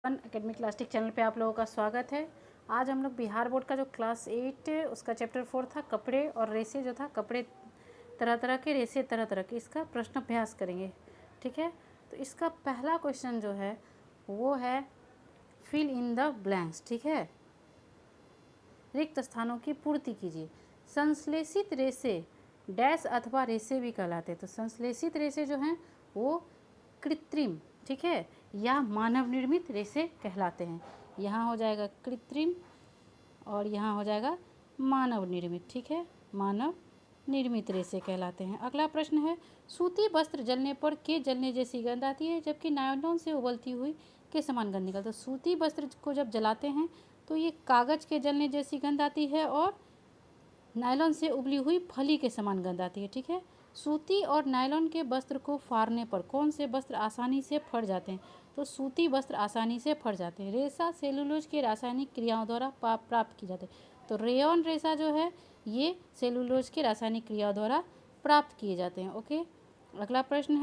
Academic clastic channel पे आप लोगों का स्वागत है। आज हम लोग बिहार बोर्ड का जो क्लास 8 उसका चैप्टर 4 था कपड़े और रेसे जो था, कपड़े तरह तरह के, रेसे तरह तरह के, इसका प्रश्न अभ्यास करेंगे। ठीक है, तो इसका पहला क्वेश्चन जो है वो है फिल इन द ब्लैंक्स। ठीक है, रिक्त स्थानों की पूर्ति कीजिए। संश्लेषित रेसे डैश अथवा रेसे भी कहलाते हैं। तो संश्लेषित रेसे जो हैं वो कृत्रिम, ठीक है, या मानव निर्मित रेसे कहलाते हैं। यहाँ हो जाएगा कृत्रिम और यहाँ हो जाएगा मानव निर्मित। ठीक है, मानव निर्मित रेसे कहलाते हैं। अगला प्रश्न है, सूती वस्त्र जलने पर के जलने जैसी गंध आती है जबकि नायलॉन से उबलती हुई के समान गंध निकलती है। तो सूती वस्त्र को जब जलाते हैं तो ये कागज़ के जलने जैसी गंध आती है और नायलॉन से उबली हुई फली के समान गंध आती है। ठीक है, सूती और नायलॉन के वस्त्र को फाड़ने पर कौन से वस्त्र आसानी से फट जाते हैं? तो सूती वस्त्र आसानी से फट जाते हैं। रेशा सेलुलोज के रासायनिक क्रियाओं द्वारा प्राप्त की जाती है। तो रेयॉन रेशा जो है ये सेलुलोज के रासायनिक क्रियाओं द्वारा प्राप्त किए जाते हैं। ओके, अगला प्रश्न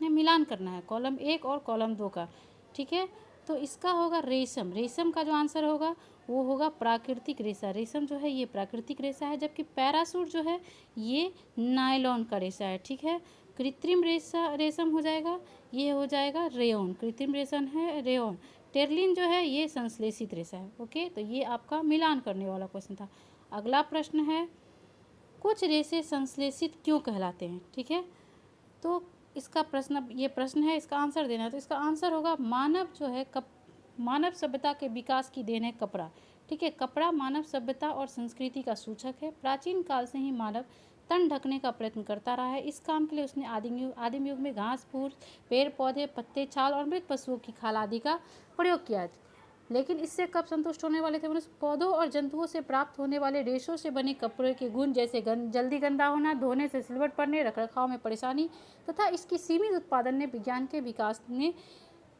है मिलान करना है कॉलम 1 और कॉलम 2 का। ठीक है, तो इसका होगा रेशम। रेशम का जो आंसर होगा वो होगा प्राकृतिक रेशा। रेशम जो है ये प्राकृतिक रेशा है, जबकि पैरासूट जो है ये नायलॉन का रेशा है। ठीक है, कृत्रिम रेशम हो जाएगा, ये हो जाएगा रेयॉन। कृत्रिम रेशम है रेयॉन। टेर्लिन जो है ये संश्लेषित रेशा है। ओके, तो ये आपका मिलान करने वाला क्वेश्चन था। अगला प्रश्न है, कुछ रेशे संश्लेषित क्यों कहलाते हैं? ठीक है, तो इसका प्रश्न है, इसका आंसर देना है। तो इसका आंसर होगा मानव जो है मानव सभ्यता के विकास की देन है कपड़ा। ठीक है, कपड़ा मानव सभ्यता और संस्कृति का सूचक है। प्राचीन काल से ही मानव तन ढकने का प्रयत्न करता रहा है। इस काम के लिए उसने आदिम युग में घास फूस, पेड़ पौधे, पत्ते, छाल और मृत पशुओं की खाल आदि का प्रयोग किया। लेकिन इससे कब संतुष्ट होने वाले थे मनुष्य? पौधों और जंतुओं से प्राप्त होने वाले रेशों से बने कपड़े के गुण जैसे जल्दी गंदा होना, धोने से सिलवट पड़ने, रखरखाव में परेशानी तथा इसकी सीमित उत्पादन ने विज्ञान के विकास ने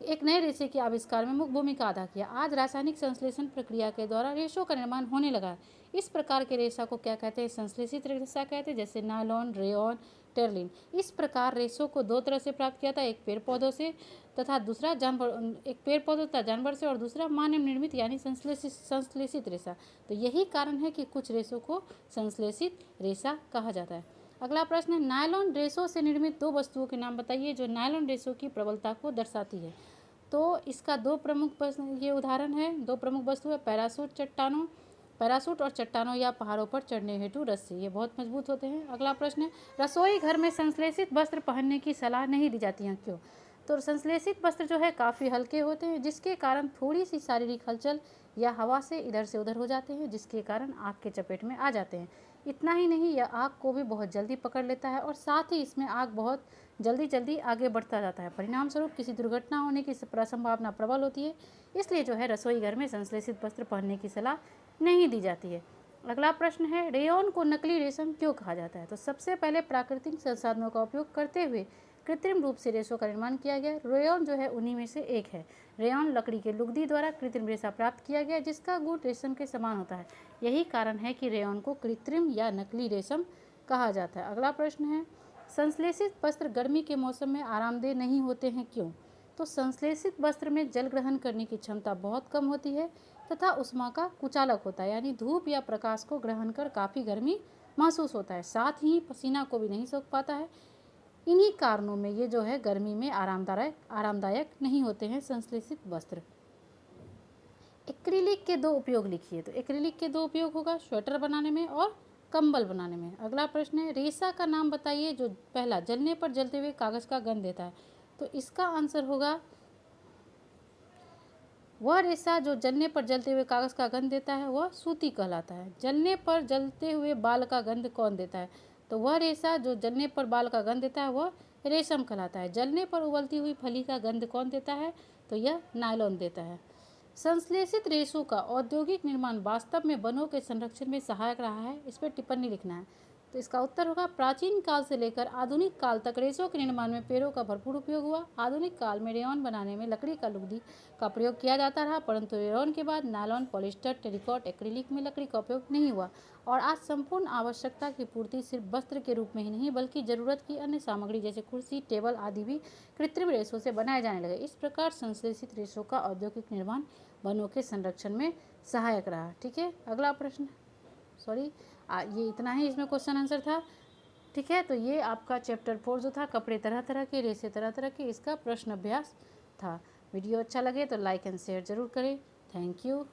एक नए रेशे के आविष्कार में मुख्य भूमिका अदा किया। आज रासायनिक संश्लेषण प्रक्रिया के द्वारा रेशों का निर्माण होने लगा है। इस प्रकार के रेशा को क्या कहते हैं? संश्लेषित रेशा कहते हैं, जैसे नायलॉन, रेयॉन, टेर्लिन। इस प्रकार रेशों को दो तरह से प्राप्त किया था, एक पेड़ पौधों से तथा जानवर से, और दूसरा मानव निर्मित यानी संश्लेषित रेशा। तो यही कारण है कि कुछ रेशों को संश्लेषित रेशा कहा जाता है। अगला प्रश्न है, नायलॉन रेशों से निर्मित दो वस्तुओं के नाम बताइए जो नायलॉन रेशों की प्रबलता को दर्शाती है। तो इसका दो प्रमुख उदाहरण है, दो प्रमुख वस्तु है पैरासूट और चट्टानों या पहाड़ों पर चढ़ने हेतु रस्सी, ये बहुत मजबूत होते हैं। अगला प्रश्न है, रसोई घर में संश्लेषित वस्त्र पहनने की सलाह नहीं दी जाती है, क्यों? तो संश्लेषित वस्त्र जो है काफ़ी हल्के होते हैं, जिसके कारण थोड़ी सी शारीरिक हलचल या हवा से इधर से उधर हो जाते हैं, जिसके कारण आग के चपेट में आ जाते हैं। इतना ही नहीं, यह आग को भी बहुत जल्दी पकड़ लेता है और साथ ही इसमें आग बहुत जल्दी आगे बढ़ता जाता है। परिणाम स्वरूप किसी दुर्घटना होने की संभावना प्रबल होती है। इसलिए जो है रसोई घर में संश्लेषित वस्त्र पहनने की सलाह नहीं दी जाती है। अगला प्रश्न है, रेयॉन को नकली रेशम क्यों कहा जाता है? तो सबसे पहले प्राकृतिक संसाधनों का उपयोग करते हुए कृत्रिम रूप से रेशों का निर्माण किया गया। रेयॉन जो है उन्हीं में से एक है। रेयॉन लकड़ी के लुगदी द्वारा कृत्रिम रेशा प्राप्त किया गया, जिसका गुण रेशम के समान होता है। यही कारण है कि रेयॉन को कृत्रिम या नकली रेशम कहा जाता है। अगला प्रश्न है, संश्लेषित वस्त्र गर्मी के मौसम में आरामदेह नहीं होते हैं, क्यों? तो संश्लेषित वस्त्र में जल ग्रहण करने की क्षमता बहुत कम होती है तथा उष्मा का कुचालक होता है, यानी धूप या प्रकाश को ग्रहण कर काफ़ी गर्मी महसूस होता है। साथ ही पसीना को भी नहीं सोख पाता है। इन्हीं कारणों में ये जो है गर्मी में आरामदायक नहीं होते हैं संश्लेषित वस्त्र। एक्रिलिक के दो उपयोग लिखिए। तो एक्रिलिक के दो उपयोग होगा स्वेटर बनाने में और कंबल बनाने में। अगला प्रश्न है, रेशा का नाम बताइए जो पहला जलने पर जलते हुए कागज का गंध देता है। तो इसका आंसर होगा, वह रेशा जो जलने पर जलते हुए कागज का गंध देता है वह सूती कहलाता है। जलने पर जलते हुए बाल का गंध कौन देता है? तो वह रेशा जो जलने पर बाल का गंध देता है वह रेशम कहलाता है। जलने पर उबलती हुई फली का गंध कौन देता है? तो यह नायलॉन देता है। संश्लेषित रेशों का औद्योगिक निर्माण वास्तव में वनों के संरक्षण में सहायक रहा है, इस पर टिप्पणी लिखना है। तो इसका उत्तर होगा प्राचीन काल से लेकर आधुनिक काल तक रेशों के निर्माण में पेड़ों का भरपूर उपयोग हुआ। आधुनिक काल में रेयॉन बनाने में लकड़ी का लुगदी का प्रयोग किया जाता रहा, परंतु रेयॉन के बाद नायलॉन, पॉलिस्टर, टेरिकॉट, एक्रिलिक में लकड़ी का उपयोग नहीं हुआ और आज संपूर्ण आवश्यकता की पूर्ति सिर्फ वस्त्र के रूप में ही नहीं बल्कि जरूरत की अन्य सामग्री जैसे कुर्सी, टेबल आदि भी कृत्रिम रेशों से बनाए जाने लगे। इस प्रकार संश्लेषित रेशों का औद्योगिक निर्माण वनों के संरक्षण में सहायक रहा। ठीक है, अगला प्रश्न, सॉरी ये इतना ही इसमें क्वेश्चन आंसर था। ठीक है, तो ये आपका चैप्टर 4 जो था कपड़े तरह तरह के, रेसे तरह तरह के, इसका प्रश्न अभ्यास था। वीडियो अच्छा लगे तो लाइक एंड शेयर जरूर करें। Thank you.